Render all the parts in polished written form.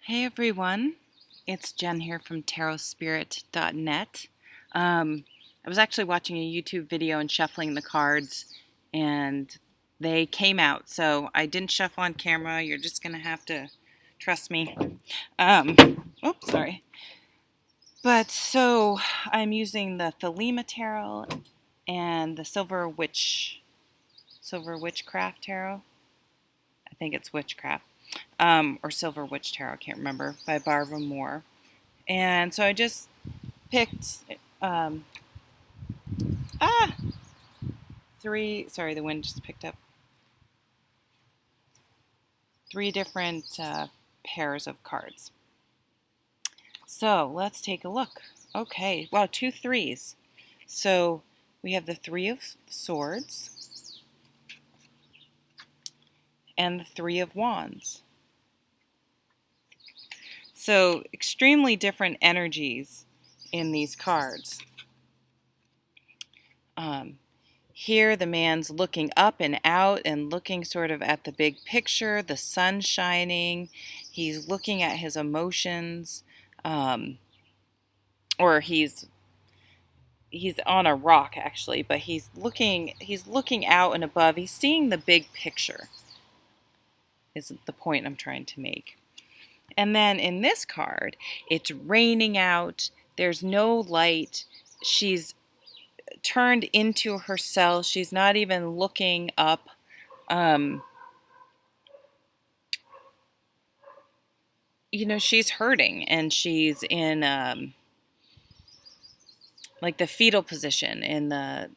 Hey everyone, it's Jen here from tarotspirit.net. I was actually watching a YouTube video and shuffling the cards, and they came out. So I didn't shuffle on camera. You're just going to have to trust me. Um, Oops, sorry. But so I'm using the Thelema Tarot and the Silver Witchcraft Tarot. I think it's Witchcraft. Or Silver Witch Tarot, I can't remember, by Barbara Moore. And so I just picked um, ah three. Sorry, the wind just picked up. Three different pairs of cards. So let's take a look. Okay, wow, 2 3s. So we have the Three of Swords and the Three of Wands. So extremely different energies in these cards. Here the man's looking up and out and looking sort of at the big picture, the sun shining. He's looking at his emotions, or he's on a rock actually, but he's looking out and above. He's seeing the big picture, is the point I'm trying to make. And then in this card, it's raining out. There's no light. She's turned into herself. She's not even looking up. She's hurting, and she's in like the fetal position, in the,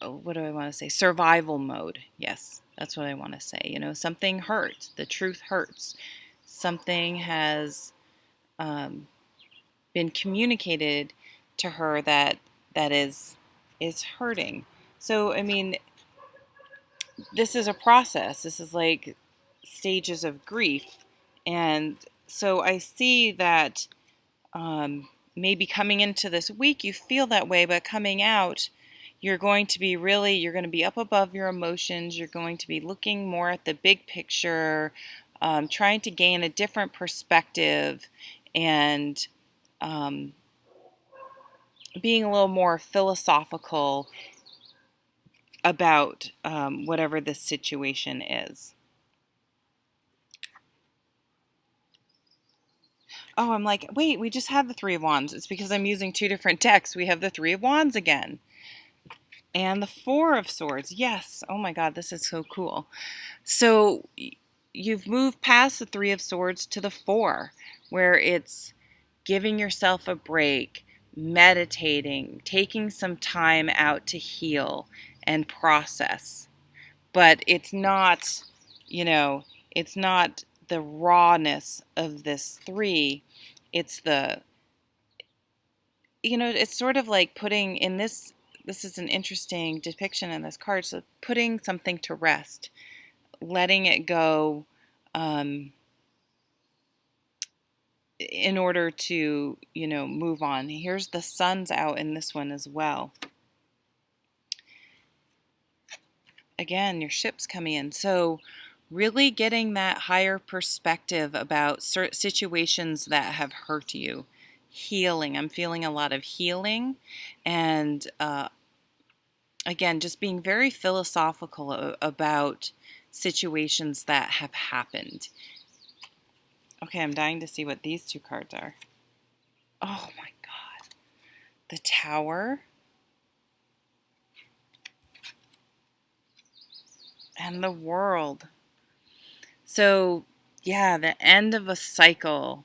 what do I want to say? Survival mode. Yes, that's what I want to say. Something hurts. The truth hurts. Something has been communicated to her that is hurting. So, I mean, this is a process. This is like stages of grief. And so I see that maybe coming into this week you feel that way, but coming out, you're going to be up above your emotions. You're going to be looking more at the big picture, trying to gain a different perspective, and being a little more philosophical about whatever this situation is. Oh, I'm like, wait, we just had the Three of Wands. It's because I'm using 2 different decks. We have the Three of Wands again. And the Four of Swords. Yes. Oh my God, this is so cool. So you've moved past the Three of Swords to the Four, where it's giving yourself a break, meditating, taking some time out to heal and process. But it's not, it's not the rawness of this 3. It's it's sort of like putting in this is an interesting depiction in this card. So putting something to rest, letting it go, in order to, move on. Here's the sun's out in this one as well. Again, your ship's coming in. So really getting that higher perspective about situations that have hurt you. Healing. I'm feeling a lot of healing, and again, just being very philosophical about situations that have happened. Okay, I'm dying to see what these 2 cards are. Oh my God. The Tower and the World. So, yeah, the end of a cycle.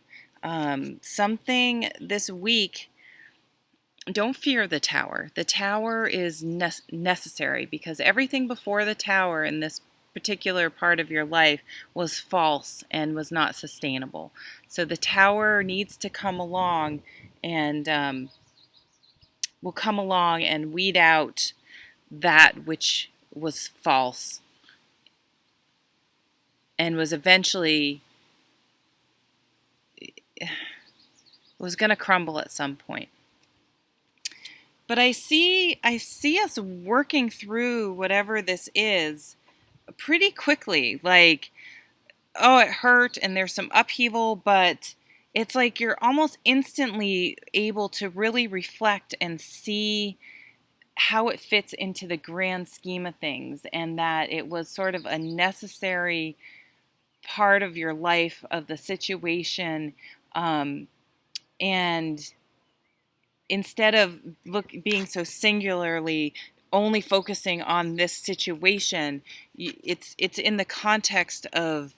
Something this week. Don't fear the Tower. The Tower is necessary, because everything before the Tower in this particular part of your life was false and was not sustainable. So the Tower needs to come along, and will come along and weed out that which was false and was eventually going to crumble at some point. But I see us working through whatever this is pretty quickly. Like, oh, it hurt and there's some upheaval, but it's like you're almost instantly able to really reflect and see how it fits into the grand scheme of things, and that it was sort of a necessary part of your life, of the situation. And instead of being so singularly only focusing on this situation, it's in the context of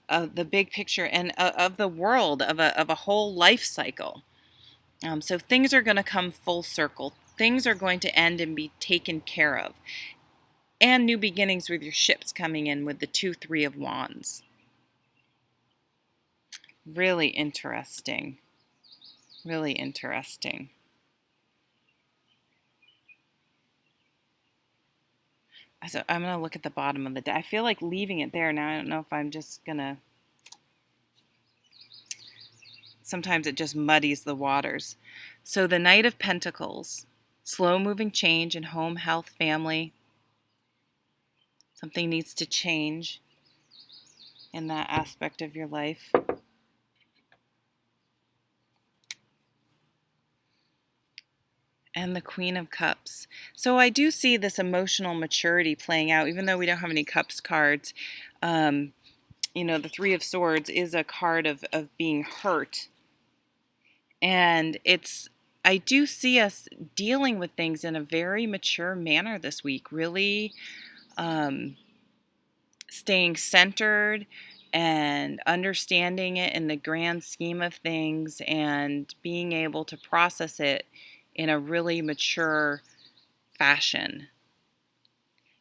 the big picture and of the world, of a whole life cycle. So things are going to come full circle. Things are going to end and be taken care of. And new beginnings with your ships coming in with the 2-3 of Wands. Really interesting. Really interesting. So I'm going to look at the bottom of the deck. I feel like leaving it there now. I don't know if I'm just going to... Sometimes it just muddies the waters. So the Knight of Pentacles. Slow-moving change in home, health, family. Something needs to change in that aspect of your life. And the Queen of Cups. So I do see this emotional maturity playing out, even though we don't have any Cups cards. The Three of Swords is a card of being hurt. And I do see us dealing with things in a very mature manner this week, really staying centered and understanding it in the grand scheme of things and being able to process it in a really mature fashion.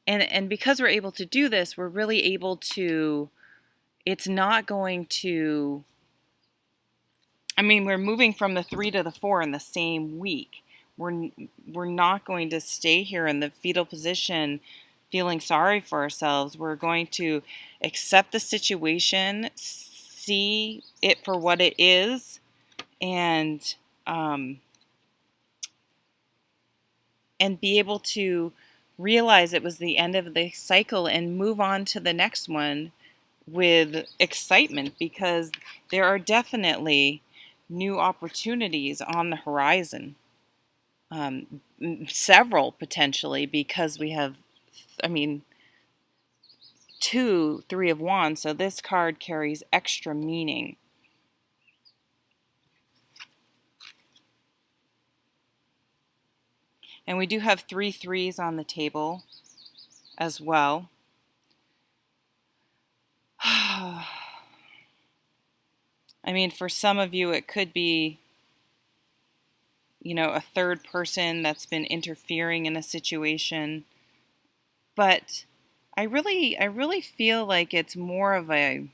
And because we're able to do this, we're really able to, it's not going to, we're moving from the 3 to the 4 in the same week. We're not going to stay here in the fetal position feeling sorry for ourselves. We're going to accept the situation, see it for what it is, and be able to realize it was the end of the cycle and move on to the next one with excitement, because there are definitely new opportunities on the horizon. Several potentially, because we have, 2-3 of Wands, so this card carries extra meaning. And we do have 3 threes on the table as well. For some of you, it could be, a third person that's been interfering in a situation. But I really feel like it's more of a,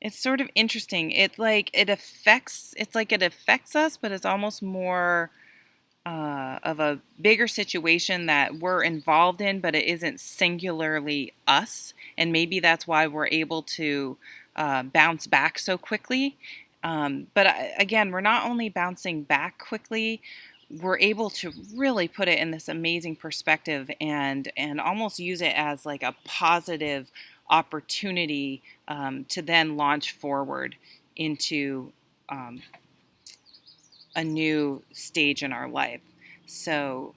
it's sort of interesting. It affects us, but it's almost more of a bigger situation that we're involved in, but it isn't singularly us. And maybe that's why we're able to bounce back so quickly. Again, we're not only bouncing back quickly, we're able to really put it in this amazing perspective and almost use it as like a positive opportunity to then launch forward into a new stage in our life. So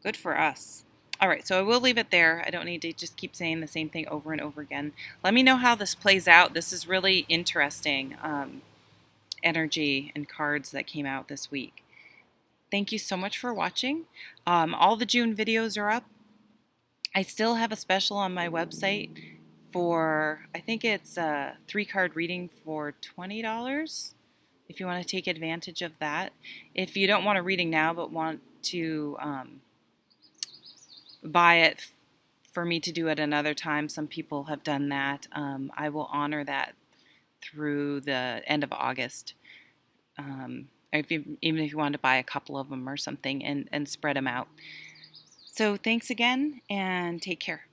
good for us. All right, so I will leave it there. I don't need to just keep saying the same thing over and over again. Let me know how this plays out. This is really interesting energy and cards that came out this week. Thank you so much for watching. All the June videos are up. I still have a special on my website for, I think it's a 3-card reading for $20. If you want to take advantage of that. If you don't want a reading now but want to buy it for me to do at another time, some people have done that. I will honor that through the end of August. Even if you want to buy a couple of them or something and spread them out. So thanks again, and take care.